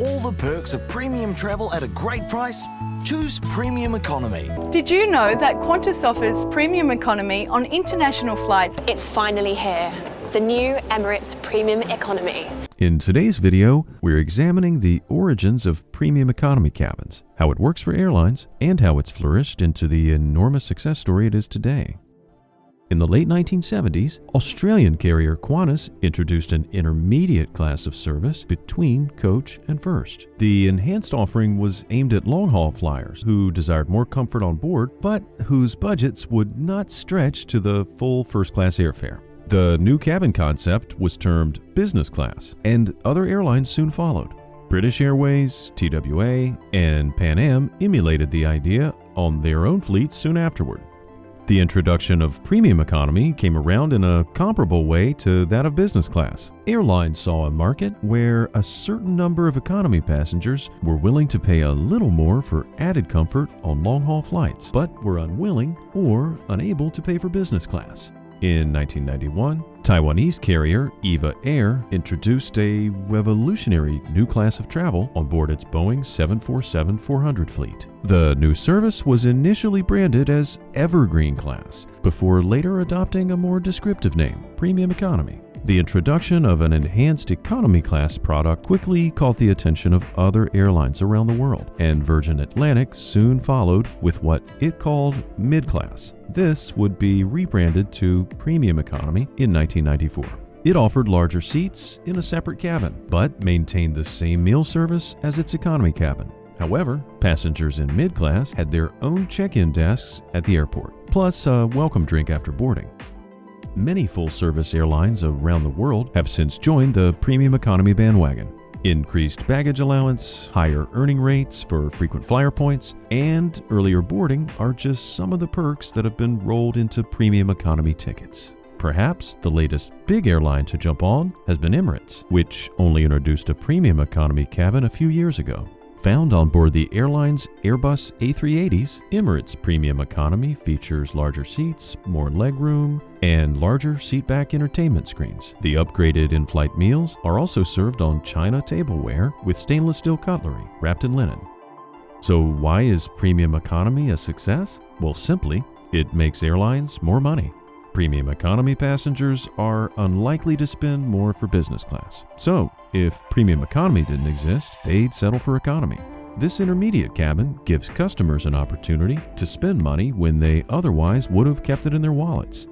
all the perks of premium travel at a great price? Choose Premium Economy. Did you know that Qantas offers Premium Economy on international flights? It's finally here, the new Emirates Premium Economy. In today's video, we're examining the origins of premium economy cabins, how it works for airlines, and how it's flourished into the enormous success story it is today. In the late 1970s, Australian carrier Qantas introduced an intermediate class of service between coach and first. The enhanced offering was aimed at long-haul flyers who desired more comfort on board, but whose budgets would not stretch to the full first-class airfare. The new cabin concept was termed business class, and other airlines soon followed. British Airways, TWA, and Pan Am emulated the idea on their own fleets soon afterward. The introduction of premium economy came around in a comparable way to that of business class. Airlines saw a market where a certain number of economy passengers were willing to pay a little more for added comfort on long-haul flights, but were unwilling or unable to pay for business class. In 1991, Taiwanese carrier EVA Air introduced a revolutionary new class of travel on board its Boeing 747-400 fleet. The new service was initially branded as Evergreen Class, before later adopting a more descriptive name, Premium Economy. The introduction of an enhanced economy class product quickly caught the attention of other airlines around the world, and Virgin Atlantic soon followed with what it called mid-class. This would be rebranded to Premium Economy in 1994. It offered larger seats in a separate cabin, but maintained the same meal service as its economy cabin. However, passengers in mid-class had their own check-in desks at the airport, plus a welcome drink after boarding. Many full-service airlines around the world have since joined the premium economy bandwagon. Increased baggage allowance, higher earning rates for frequent flyer points, and earlier boarding are just some of the perks that have been rolled into premium economy tickets. Perhaps the latest big airline to jump on has been Emirates, which only introduced a premium economy cabin a few years ago. Found on board the airline's Airbus A380s, Emirates Premium Economy features larger seats, more legroom, and larger seatback entertainment screens. The upgraded in-flight meals are also served on china tableware with stainless steel cutlery wrapped in linen. So why is Premium Economy a success? Well, simply, it makes airlines more money. Premium economy passengers are unlikely to spend more for business class. So, if premium economy didn't exist, they'd settle for economy. This intermediate cabin gives customers an opportunity to spend money when they otherwise would have kept it in their wallets.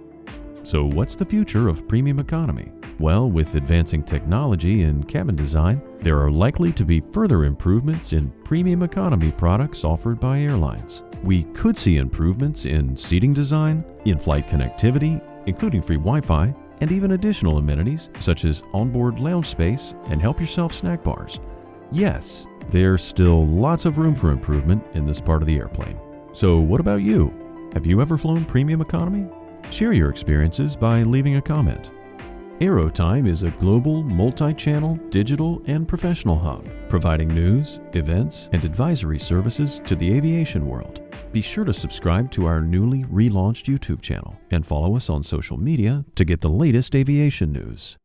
So what's the future of premium economy? Well, with advancing technology and cabin design, there are likely to be further improvements in premium economy products offered by airlines. We could see improvements in seating design, in-flight connectivity, including free Wi-Fi, and even additional amenities such as onboard lounge space and help-yourself snack bars. Yes, there's still lots of room for improvement in this part of the airplane. So what about you? Have you ever flown premium economy? Share your experiences by leaving a comment. Aerotime is a global, multi-channel, digital, and professional hub, providing news, events, and advisory services to the aviation world. Be sure to subscribe to our newly relaunched YouTube channel and follow us on social media to get the latest aviation news.